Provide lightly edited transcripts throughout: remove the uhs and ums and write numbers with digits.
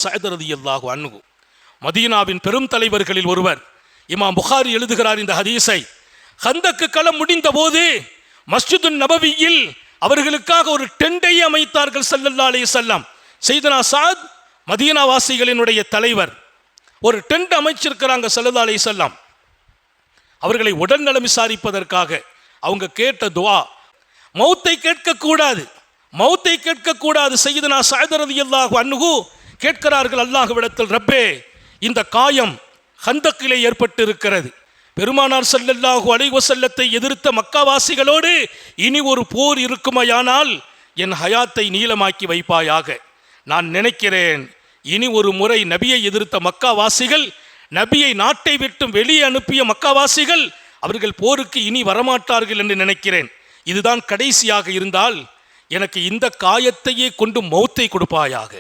சஅத் ரலியல்லாஹு அன்ஹு மதீனாவின் பெரும் தலைவர்களில் ஒருவர். இமாம் புகாரி எழுதுகிறார் இந்த ஹதீஸை. கந்தக்கு களம் முடிந்த போது மஸ்ஜிதுன் நபவியில் அவர்களுக்காக ஒரு டெண்டை அமைத்தார்கள் ஸல்லல்லாஹு அலைஹி வஸல்லம். சையதுனா சஅத் மதீனா வாசிகளினுடைய தலைவர், ஒரு டெண்ட் அமைச்சிருக்கிறாங்க ஸல்லல்லாஹு அலைஹி வஸல்லம். அவர்களை உடல்நலம் விசாரிப்பதற்காக அவங்க கேட்ட துஆ, மௌத்தை கேட்கக்கூடாது, மௌத்தை கேட்கக்கூடாது. சையதுனா சஅத் ரலியல்லாஹு அன்ஹு கேட்கிறார்கள் அல்லாஹ்விடத்தில், ரப்பே இந்த காயம் கந்தக்கிலே ஏற்பட்டு இருக்கிறது, பெருமானார் ஸல்லல்லாஹு அலைஹி வஸல்லத்தை எதிர்த்த மக்காவாசிகளோடு இனி ஒரு போர் இருக்குமையானால் என் ஹயாத்தை நீளமாக்கி வைப்பாயாக. நான் நினைக்கிறேன் இனி ஒரு முறை நபியை எதிர்த்த மக்காவாசிகள், நபியை நாட்டை விட்டு வெளியே அனுப்பிய மக்காவாசிகள், அவர்கள் போருக்கு இனி வரமாட்டார்கள் என்று நினைக்கிறேன். இதுதான் கடைசியாக இருந்தால் எனக்கு இந்த காயத்தையே கொண்டு மௌத்தை கொடுப்பாயாக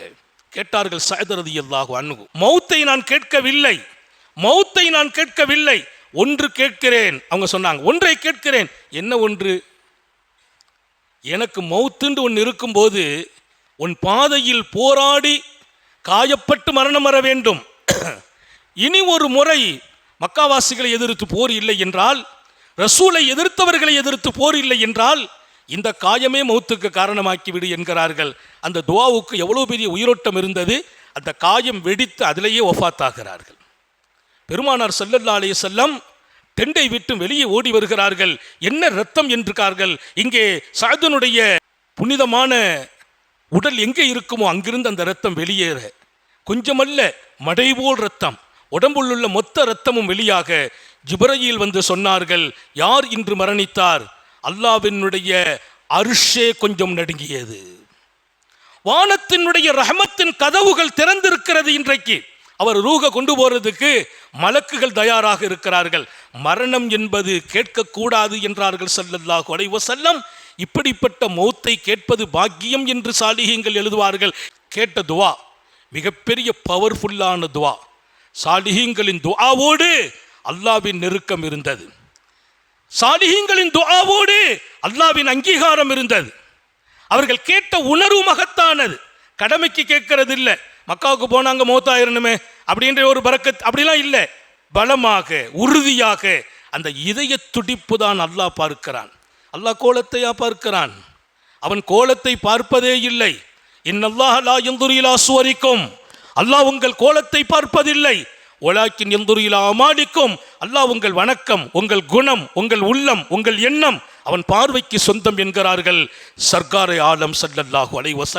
கேட்டார்கள் சஅத் ரலியல்லாஹு அன்ஹு. மௌத்தை நான் கேட்கவில்லை, மௌத்தை நான் கேட்கவில்லை, ஒன்று கேட்கிறேன். அவங்க சொன்னாங்க, ஒன்றை கேட்கிறேன். என்ன ஒன்று? எனக்கு மௌத்துண்டு ஒன்று இருக்கும்போது உன் பாதையில் போராடி காயப்பட்டு மரணம் வர வேண்டும். இனி ஒரு முறை மக்காவாசிகளை எதிர்த்து போர் இல்லை என்றால், ரசூலை எதிர்த்தவர்களை எதிர்த்து போர் இல்லை என்றால் இந்த காயமே மௌத்துக்கு காரணமாக்கி விடு என்கிறார்கள். அந்த துஆவுக்கு எவ்வளோ பெரிய உயிரோட்டம் இருந்தது. அந்த காயம் வெடித்து அதிலேயே வஃபாத்தாகிறார்கள். பெருமானார் ஸல்லல்லாஹு அலைஹி வஸல்லம் டெண்டை விட்டு வெளியே ஓடி வருகிறார்கள். என்ன ரத்தம் என்றார்கள். இங்கே சஅதுனுடைய புனிதமான உடல் எங்கே இருக்குமோ அங்கிருந்து அந்த ரத்தம் வெளியேற, கொஞ்சமல்ல மடைபோல் ரத்தம், உடம்புள்ள உள்ள மொத்த ரத்தமும் வெளியாக ஜிப்ரீல் வந்து சொன்னார்கள், யார் இன்று மரணித்தார்? அல்லாஹ்வினுடைய அர்ஷே கொஞ்சம் நடுங்கியது. வானத்தினுடைய ரஹமத்தின் கதவுகள் திறந்திருக்கிறது. இன்றைக்கு அவர் ரூஹ கொண்டு போறதுக்கு மலக்குகள் தயாராக இருக்கிறார்கள். மரணம் என்பது கேட்கக்கூடாது என்றார்கள் ஸல்லல்லாஹு அலைஹி வஸல்லம். இப்படிப்பட்ட மௌத்தை கேட்பது பாக்கியம் என்று சாலிஹீன்கள் எழுதுவார்கள். கேட்ட துஆ மிகப்பெரிய பவர்ஃபுல்லான துஆ. சாலிஹீன்களின் துஆவோடு அல்லாஹ்வின் நெருக்கம் இருந்தது. சாலிஹீன்களின் துஆவோடு அல்லாஹ்வின் அங்கீகாரம் இருந்தது. அவர்கள் கேட்ட உணர்வு மகத்தானது. கடமைக்கு கேட்கறது இல்லை, மக்காவுக்கு போனாங்க மௌத்தாயிரணுமே அப்படின்ற ஒரு பரக்கத் அப்படிலாம் இல்லை. பலமாக உறுதியாக அந்த இதய துடிப்பு தான் அல்லாஹ் பார்க்கிறான். அல்லாஹ் கோலத்தையா பார்க்கிறான்? அவன் கோலத்தை பார்ப்பதே இல்லை. இன்னல்லாஹ லா யன்துரு இலா சுவரிக்கும், அல்லாஹ் உங்கள் கோலத்தை பார்ப்பதில்லை. வலாக்கின் யன்துரு இலா அமாலிக்கும், அல்லாஹ் உங்கள் வணக்கம், உங்கள் குணம், உங்கள் உள்ளம், உங்கள் எண்ணம் அவன் பார்வைக்கு சொந்தம் என்கிறார்கள் சர்க்காரே ஆலம் ஸல்லல்லாஹு அலைஹி வஸல்லம்.